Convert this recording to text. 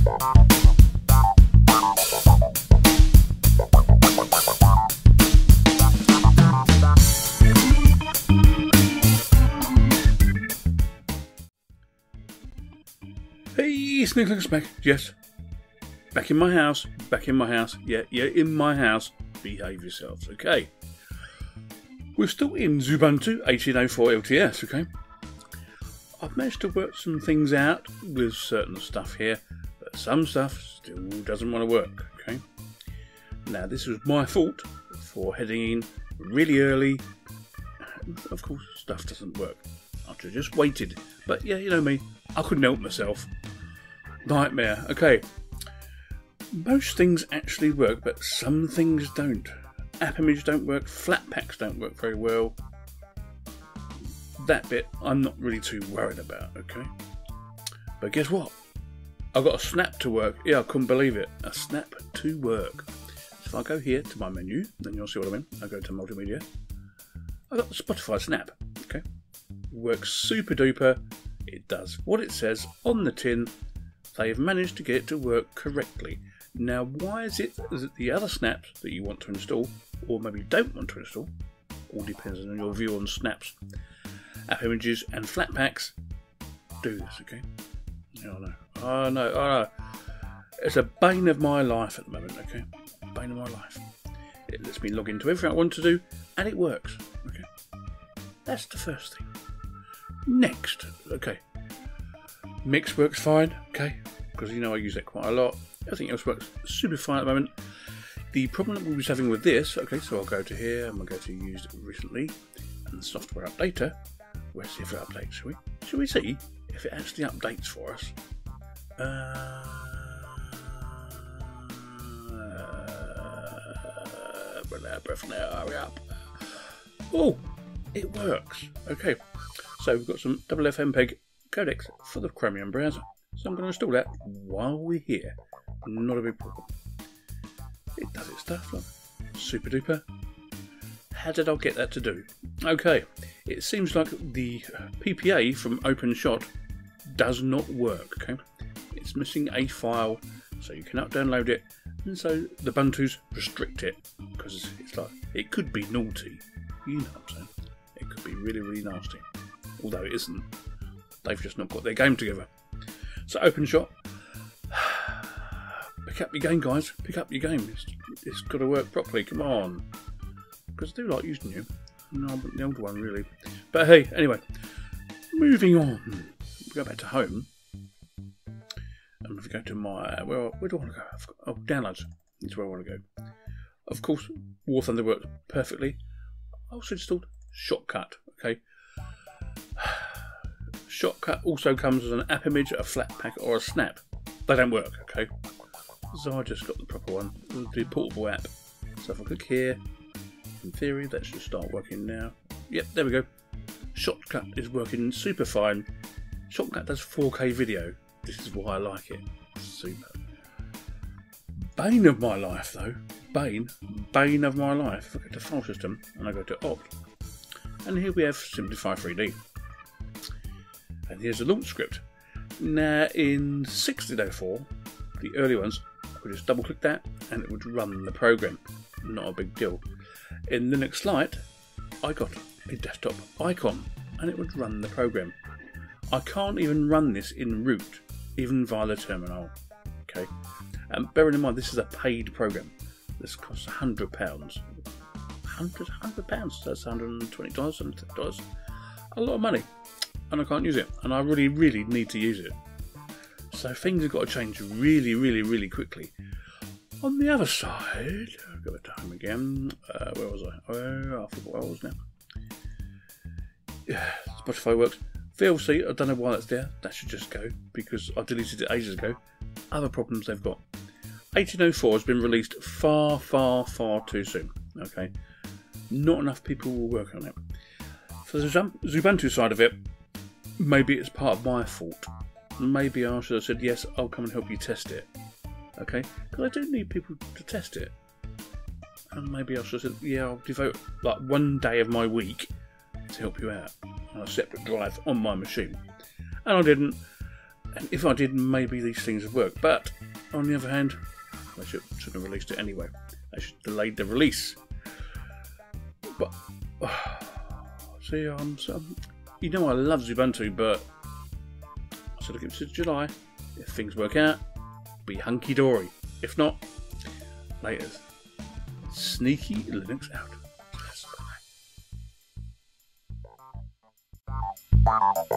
Hey, Sneekylinux back. Yes, back in my house. Yeah, in my house. Behave yourselves, okay? We're still in Xubuntu 18.04 LTS, okay? I've managed to work some things out with certain stuff here, but some stuff still doesn't want to work, okay? Now, this was my fault for heading in really early. Of course, stuff doesn't work. I should have just waited. But yeah, you know me, I couldn't help myself. Nightmare. Okay. Most things actually work, but some things don't. App images don't work, Flatpaks don't work very well. That bit I'm not really too worried about, okay? But guess what? I've got a snap to work. Yeah, I couldn't believe it. A snap to work. So if I go here to my menu, then you'll see what I mean. I go to multimedia. I've got the Spotify snap, okay? Works super duper. It does what it says on the tin. They've managed to get it to work correctly. Now, why is it that the other snaps that you want to install, or maybe don't want to install, all depends on your view on snaps, app images and Flatpaks, do this, okay? I know. It's a bane of my life at the moment, okay? Bane of my life. It lets me log into everything I want to do, and it works, okay? That's the first thing. Next, okay. Mix works fine, okay? Because you know I use that quite a lot. Everything else works super fine at the moment. The problem that we was having with this, okay, so I'll go to here and we'll go to used recently and the software updater. Let's see if it updates, shall we? Shall we see if it actually updates for us? Breath now, hurry up. Oh, it works. Okay, so we've got some FFmpeg codecs for the Chromium browser. So I'm going to install that while we're here. Not a big problem. It does its stuff, look. Super duper. How did I get that to do? Okay, it seems like the PPA from OpenShot does not work, okay? It's missing a file, so you cannot download it, and so the Ubuntu's restrict it, because it's like, it could be naughty. You know what I'm saying? It could be really, really nasty. Although it isn't. They've just not got their game together. So OpenShot, pick up your game, guys. Pick up your game. It's got to work properly. Come on, because I do like using you. No, but the old one really. But hey, anyway, moving on. We go back to home, and if we go to my where do I want to go? Oh, downloads. That's where I want to go. Of course, War Thunder works perfectly. I also installed Shotcut. Okay. Shotcut also comes as an app image, a Flatpak or a snap. They don't work, okay? So I just got the proper one, the portable app. So if I click here, in theory that should start working now. Yep, there we go. Shotcut is working super fine. Shotcut does 4K video. This is why I like it. Super. Bane of my life though. Bane of my life. If I go to File System and I go to Opt, and here we have Simplify 3D. And here's the launch script. Now in 16.04, the early ones, I could just double click that and it would run the program. Not a big deal. In Linux Lite, I got a desktop icon and it would run the program. I can't even run this in root, even via the terminal. Okay, and bearing in mind this is a paid program. This costs £100. £100, that's $120, $130. A lot of money. And I can't use it, and I really, really need to use it. So things have got to change really, really, really quickly. On the other side, I'll go back to home again. Where was I? Oh, I forgot where I was now. Yeah, Spotify works. VLC, I don't know why that's there. That should just go, because I deleted it ages ago. Other problems they've got. 18.04 has been released far, far, far too soon. Okay, not enough people will work on it. For the Xubuntu side of it, maybe it's part of my fault. Maybe I should have said, yes, I'll come and help you test it. Okay? Because I do need people to test it. And maybe I should have said, yeah, I'll devote like one day of my week to help you out on a separate drive on my machine. And I didn't. And if I did, maybe these things would work. But on the other hand, I shouldn't have released it anyway. I should have delayed the release. But see, you know I love Xubuntu, but I should have given it to July. If things work out, be hunky dory. If not, later. Sneekylinux out. Bye.